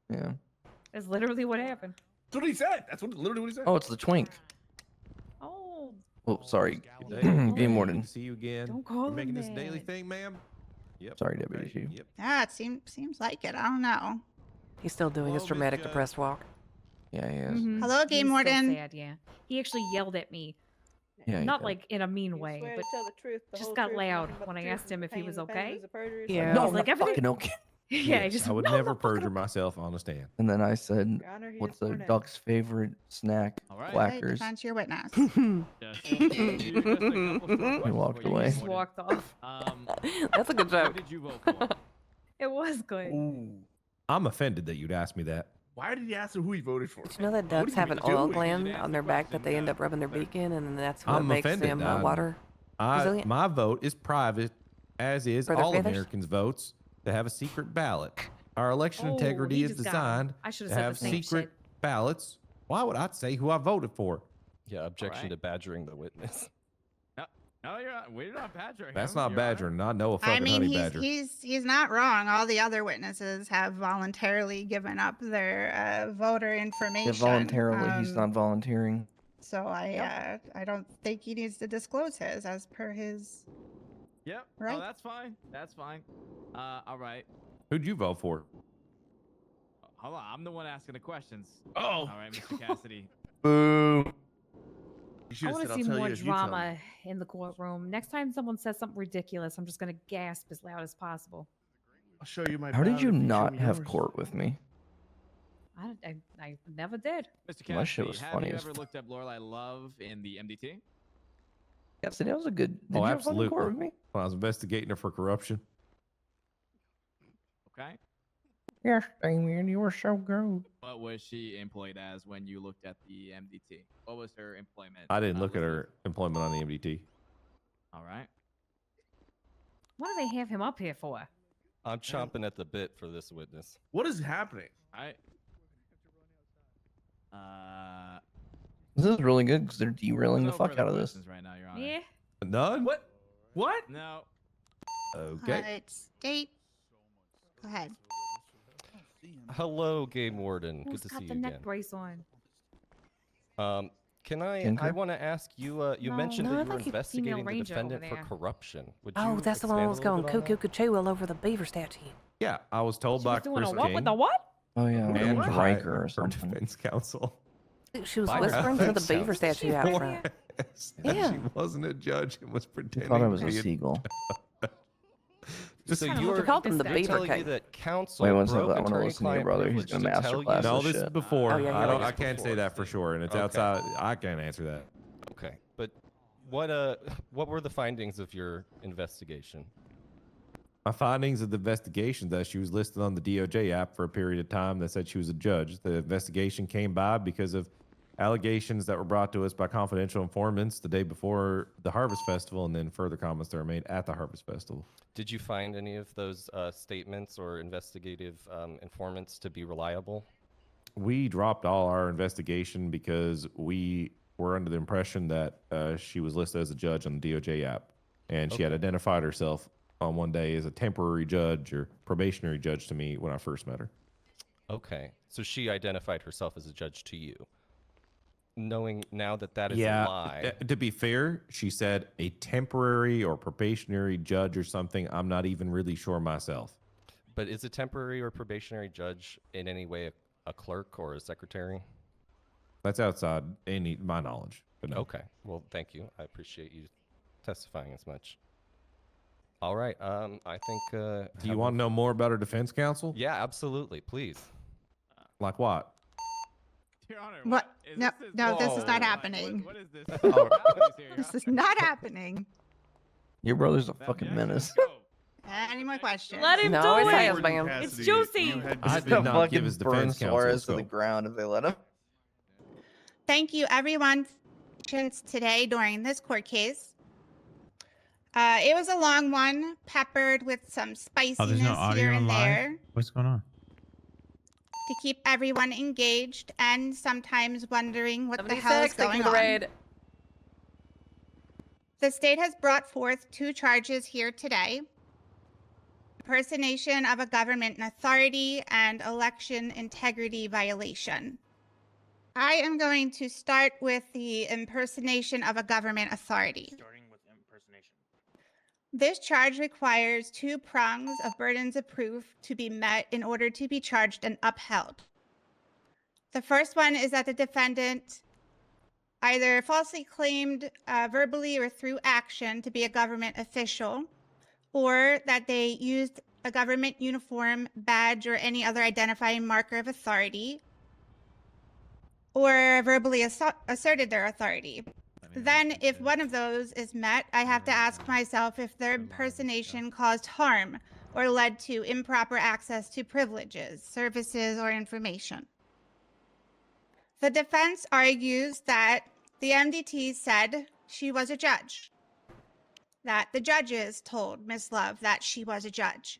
Yeah. That's literally what happened. That's what he said. That's literally what he said. Oh, it's the twink. Oh, Oh, sorry. Hey, Game Warden. good to see you again. Don't call We're him making this daily that. thing, ma'am. Yep. Sorry, Deputy Chief. Yep. Yeah, it seems like it. I don't know. He's still doing his Hello, dramatic Miss depressed walk. Yeah, he is. Mhm. Hello, Game He's so Warden. sad, yeah. He actually yelled at me. Yeah, he Not did. like in a mean way, Swear but to tell the truth, the just whole got truth, loud nothing but when the I truth, asked him and if the he pain was and the penalty okay. is a perjury, so Yeah. No, He's I'm like, not everything- fucking okay. Yeah, he just I would no, never no, fuck perjure him. myself on a stand. And then I said, Your Honor, he "What's is the sworn in. duck's favorite snack? Right, Quackers." defense, your witness. He walked away. Just walked off. That's a good joke. Did you vote for? It was good. Ooh. I'm offended that you'd ask me that. Why did he ask him who he voted for? Did you know that ducks What are have you an oil doing? gland on their back that they end up rubbing their beak in, and then that's what I'm makes offended. them I'm- water resilient? My vote is private, as is For their all feathers? Americans' votes to have a secret ballot. Our election Oh, integrity he is just got him. designed I should've to said the have same secret shit. ballots. Why would I say who I voted for? Yeah, objection to badgering the witness. No, you're not. We're not badgering. That's him, not Your Honor. badgering. I know a I fucking mean, honey he's badger. he's not wrong. All the other witnesses have voluntarily given up their voter information. Yeah, voluntarily, he's um, not volunteering. So I don't think he needs to disclose his as per his. Yep. Right. Oh, that's fine. That's fine. All right. Who'd you vote for? Hold on. I'm the one asking the questions. Oh. All right, Mr. Cassidy. Boo. You I should have want said, to I'll see tell more you if you tell me. drama in the courtroom. Next time someone says something ridiculous, I'm just gonna gasp as loud as possible. I'll show you my How did ballot you if show not me have yours. court with me? I never did. Mr. My shit Cassidy, was have funny you as ever fuck. looked at Lorelei Love in the MDT? Yes, that was a good. Did Oh, you have fucking court with absolutely. me? When I was investigating her for corruption. Okay. Yes, Damien, you were so good. What was she employed as when you looked at the MDT? What was her employment? I didn't look at her employment on the MDT. All right. What do they have him up here for? I'm chomping at the bit for this witness. What is happening? All right. This is really good because they're derailing the fuck out of this. Right now, Your Honor. Yeah. None? What? No. Okay. State. Go ahead. Hello, Game Warden. Who's Good to got see the you neck again. brace on? Can I Tinker? want to ask you, you No. mentioned No, I that you were think it's female investigating the ranger over defendant for there. corruption. Would Oh, you that's the one that was expand a going little bit on cuckoo cuckoo all over the beaver statue. Yeah, I was told She by was doing a Chris what King with the what? Oh yeah, and it was by Riker or her something. defense counsel. She was By whispering her to the defense beaver counsel. statue out front. That Yeah. she wasn't a judge and was I pretending thought I was to a be seagull. So kinda you look were called them the they're beaver telling you cake. that counsel Wait one second, broke I wanna listen to your attorney-client brother. He's privilege gonna to tell masterclass you- No, this this is shit. before. Oh, yeah, I don't. yeah. I can't say that for sure, and it's Okay. outside. I can't answer that. Okay, but what were the findings of your investigation? My findings of the investigation that she was listed on the DOJ app for a period of time that said she was a judge. The investigation came by because of allegations that were brought to us by confidential informants the day before the Harvest Festival, and then further comments that were made at the Harvest Festival. Did you find any of those statements or investigative informants to be reliable? We dropped all our investigation because we were under the impression that she was listed as a judge on the DOJ app, and she had identified herself on one day as a temporary judge or probationary judge to me when I first met her. Okay, so she identified herself as a judge to you. Knowing now that that is a Yeah, lie. to be fair, she said a temporary or probationary judge or something. I'm not even really sure myself. But is a temporary or probationary judge in any way a clerk or a secretary? That's outside my knowledge. But no. Okay, well, thank you. I appreciate you testifying as much. All right, I think... Do you want to know more about her defense counsel? Yeah, absolutely, please. Like what? Your Honor, What? is No, this no, this is Whoa. not happening. What is this? This is not happening. Your brother's a fucking menace. Any more questions? Let him No, do it's it. Hayes, ma'am. It's juicy. I He's did gonna not give fucking his burn defense counsel Suarez a to the scope. ground if they let him. Thank you, everyone, for patience today during this court case. It was a long one, peppered with some spiciness Oh, there's no here audio and on live? there What's going on? to keep everyone engaged and sometimes wondering what the hell is 76, taking going the on. raid. The state has brought forth 2 charges here today: impersonation of a government authority and election integrity violation. I am going to start with the impersonation of a government authority. Starting with impersonation. This charge requires 2 prongs of burdens of proof to be met in order to be charged and upheld. The first one is that the defendant either falsely claimed verbally or through action to be a government official, or that they used a government uniform, badge, or any other identifying marker of authority, or verbally asserted their authority. Then, if one of those is met, I have to ask myself if their impersonation caused harm or led to improper access to privileges, services, or information. The defense argues that the MDT said she was a judge, that the judges told Miss Love that she was a judge,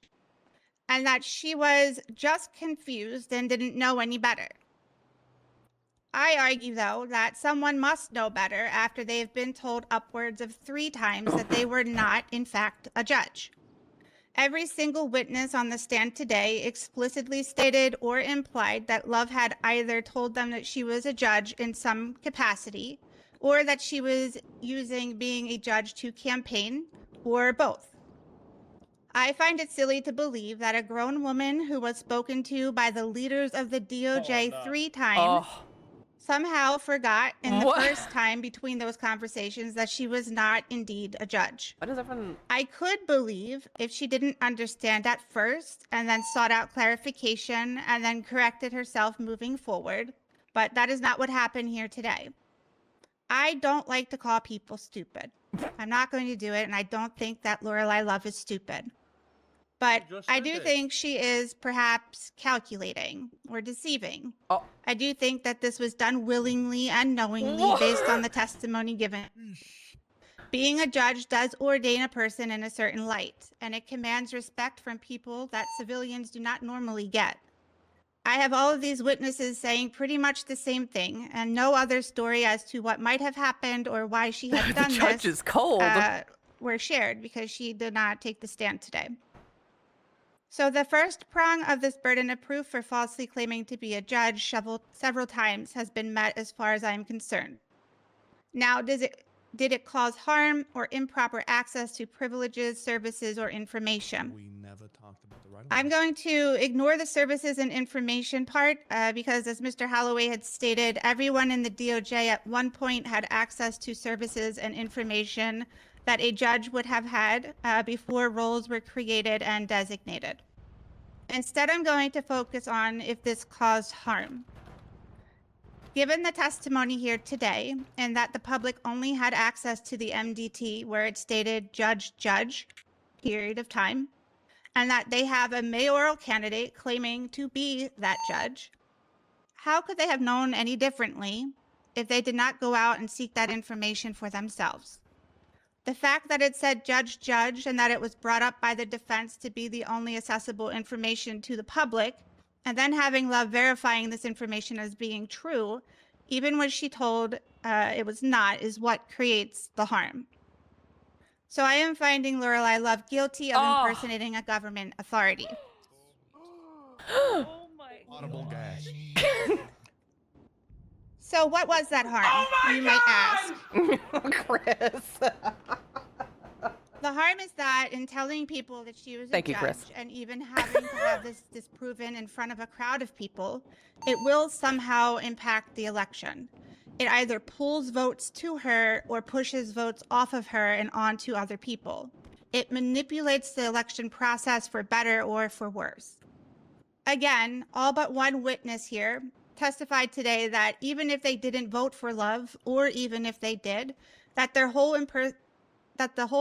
and that she was just confused and didn't know any better. I argue, though, that someone must know better after they've been told upwards of 3 times that they were not, in fact, a judge. Every single witness on the stand today explicitly stated or implied that Love had either told them that she was a judge in some capacity, or that she was using being a judge to campaign, or both. I find it silly to believe that a grown woman who was spoken to by the leaders of the DOJ 3 times somehow forgot in the first time between those conversations that she was not indeed a judge. What is everyone? I could believe if she didn't understand at first and then sought out clarification and then corrected herself moving forward, but that is not what happened here today. I don't like to call people stupid. I'm not going to do it, and I don't think that Lorelai Love is stupid. But I do think she is perhaps calculating or deceiving. I do think that this was done willingly and knowingly based on the testimony given. Being a judge does ordain a person in a certain light, and it commands respect from people that civilians do not normally get. I have all of these witnesses saying pretty much the same thing, and no other story as to what might have happened or why she had The done judge this is cold. were shared because she did not take the stand today. So the first prong of this burden of proof for falsely claiming to be a judge several times has been met as far as I am concerned. Now, did it cause harm or improper access to privileges, services, or information? We never talked about the right. I'm going to ignore the services and information part because, as Mr. Holloway had stated, everyone in the DOJ at one point had access to services and information that a judge would have had before roles were created and designated. Instead, I'm going to focus on if this caused harm. Given the testimony here today, and that the public only had access to the MDT where it stated judge, period of time, and that they have a mayoral candidate claiming to be that judge, how could they have known any differently if they did not go out and seek that information for themselves? The fact that it said judge, and that it was brought up by the defense to be the only accessible information to the public, and then having Love verifying this information as being true, even when she told it was not, is what creates the harm. So I am finding Lorelai Love guilty of impersonating a government authority. Oh my Audible gas. So what was that harm, you might ask? Chris. The harm is that in telling people that she was a Thank you, judge Chris. and even having to have this disproven in front of a crowd of people, it will somehow impact the election. It either pulls votes to her or pushes votes off of her and on to other people. It manipulates the election process for better or for worse. Again, all but one witness here testified today that even if they didn't vote for Love, or even if they did, that the whole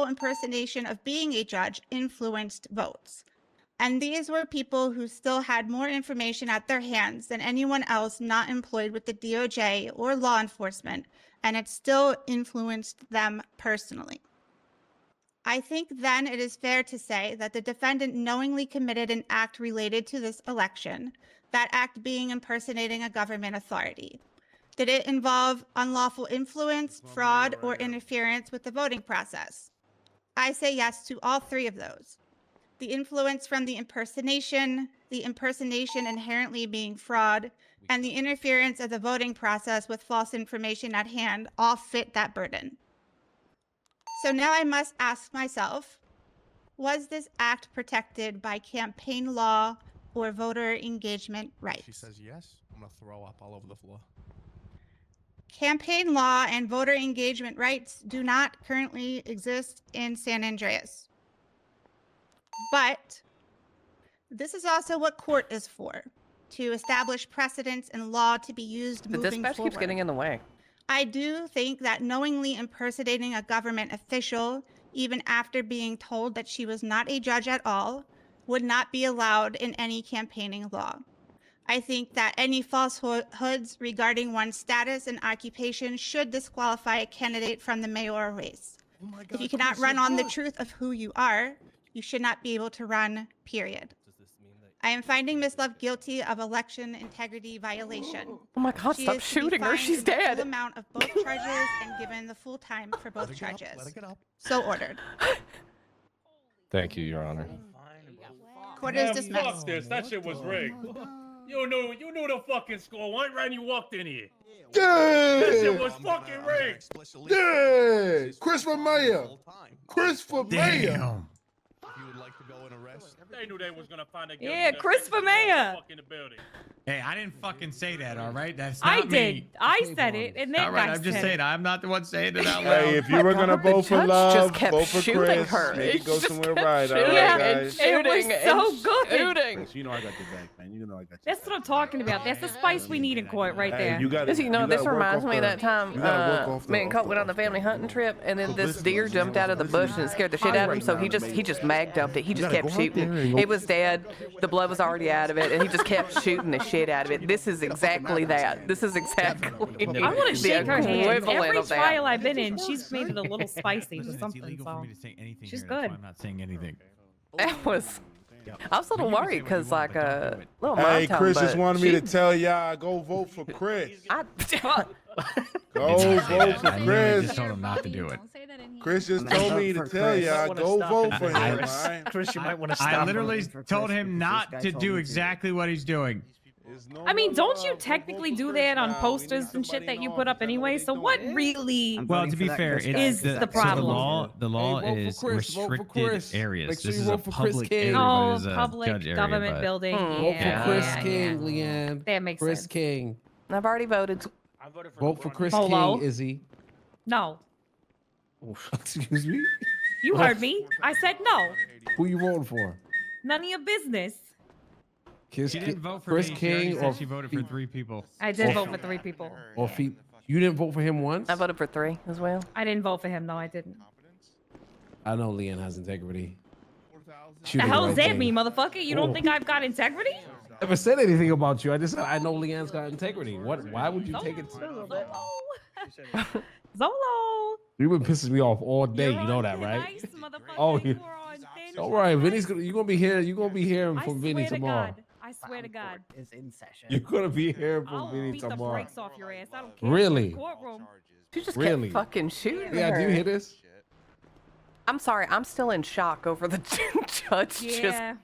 impersonation of being a judge influenced votes. And these were people who still had more information at their hands than anyone else not employed with the DOJ or law enforcement, and it still influenced them personally. I think then it is fair to say that the defendant knowingly committed an act related to this election, that act being impersonating a government authority. Did it involve unlawful influence, fraud, or interference with the voting process? I say yes to all three of those. The influence from the impersonation inherently being fraud, and the interference of the voting process with false information at hand all fit that burden. So now I must ask myself, was this act protected by campaign law or voter engagement rights? She says yes. I'm gonna throw up all over the floor. Campaign law and voter engagement rights do not currently exist in San Andreas. But this is also what court is for, to establish precedents and law to be used The moving dispatch forward. keeps getting in the way. I do think that knowingly impersonating a government official, even after being told that she was not a judge at all, would not be allowed in any campaigning law. I think that any falsehoods regarding one's status and occupation should disqualify a candidate from the mayoral race. If you cannot run on the truth of who you are, you should not be able to run, period. I am finding Ms. Love guilty of election integrity violation. Oh my God, She stop is to be shooting her. fined She's the full dead. amount of both charges and given the full time for both charges. So ordered. Thank you, Your Honor. Court is Man, dismissed. Fuck this. That shit was rigged. You knew the fucking score right when you walked in here. That shit was fucking rigged. Yeah, Chris for mayor. Chris for mayor. If you would like to go and arrest. They knew they was gonna find a Yeah, Chris for mayor. in the building. Hey, I didn't fucking say that, all right? That's I not did. me. I said it, and that All right, guy I'm just said saying, it. I'm not the one saying it out loud. Hey, if you were gonna vote for judge Love, just kept vote for shooting Chris. her. Maybe It go just somewhere kept right. All right, Yeah, guys. it was so good. Shooting. You know I got your back, man. You know I got your That's what I'm talking about. That's the spice we need in court right there. You got This reminds me of that time me and Colt went on the family hunting trip, and then this deer jumped out of the bush and it scared the shit out of him. So he just mag dumped it. He just kept shooting. It was dead. The blood was already out of it, and he just kept shooting the shit out of it. This is exactly that. This is exactly. I want to the shake her hand. equivalent Every of that. trial I've been in, she's made it a little spicy or Listen, it's something. illegal So for me to say anything she's here, that's good. why I'm not saying anything. That was. I was a little worried because, like, a little Hey, mom town, Chris just but wanted me to she- tell y'all go vote for Chris. I, Go vote for I literally just Chris. told him not to do it. Chris just told me to tell y'all go vote for him. All right? Chris, you might want to stop. I literally voting for told Chris him because not this guy to told do me exactly what he's doing. I mean, don't you technically do that on posters and shit that you put up anyway? So what really Well, to be fair, is the so problem? the law Hey, vote for is Chris, vote for restricted Chris. areas. Make sure This you is a vote for Chris public King. area, but Oh, it is a public judge area. government but- building. Vote for Yeah, Chris yeah, King, yeah. Leanne. That makes Chris sense. King. I've already voted. Vote for Chris Polo. King, Izzy. No, Excuse me? you heard me. I said no. Who you voting for? None of your business. Kiss She didn't vote for Chris me. She already King said or she voted for 3 people. I did vote for 3 people. or you didn't vote for him once? I voted for 3 as well. I didn't vote for him. No, I didn't. I know Leanne has integrity. She The did hell right does that thing. mean, motherfucker? You don't Oh. think I've got integrity? I never said anything about you. I just said I know Leanne's got integrity. What? Why would you take it? Zolo. You've been pissing me off all day. You're You know on that, thin right? ice, motherfucker. Oh, You you. are on thin All right, ice. Vinny's gonna. You're gonna be here. You're gonna be hearing I from Vinny swear to tomorrow. God. I swear to God. Is in session. You're gonna be hearing from I'll Vinny beat the tomorrow. brakes off your ass. I don't care. Really? Courtroom. She just Really? kept fucking shooting Yeah, her. do you hear this? I'm sorry. I'm still in shock over the judge Yeah.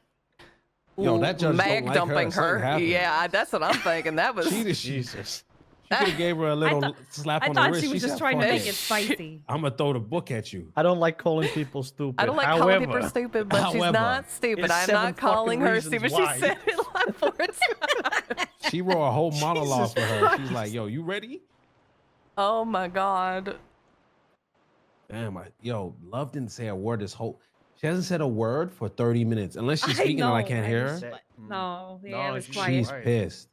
Yo, that judge mag don't like dumping her. Something happened. Yeah, that's what I'm thinking. That was Jesus. She could have gave her a little slap I on the thought wrist. she was just said, trying to "Fuck make it spicy. I'm gonna throw the book at you. I don't like calling people stupid. I don't like calling people stupid, but she's however, not stupid. it's I'm 7 not calling her fucking stupid. She reasons said it like 4 times. She wrote a whole monologue Jesus for her. She's Christ. like, "Yo, you ready?" Oh my god. Damn, yo, Love didn't say a word this whole. She hasn't said a word for 30 minutes unless she's speaking and I can't hear her. No, yeah, No, it was she's- quiet. She's pissed.